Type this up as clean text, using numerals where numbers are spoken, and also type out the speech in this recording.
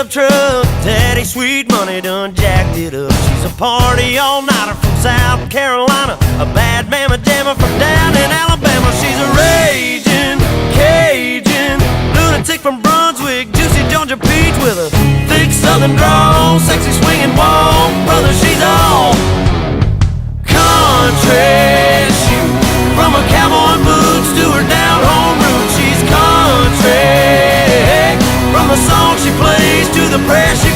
pickup truck. Daddy Sweet Money done jacked it up. She's a party all-nighter from South Carolina, a bad mama jammer from down in Alabama. She's a raging Cajun lunatic from Brunswick, juicy Georgia peach with a thick southern drawl, sexy swinging walk. Brother, she's all country. Shoot, from her cowboy moods to her down home roots, she's country. From the song she plays to the prayer she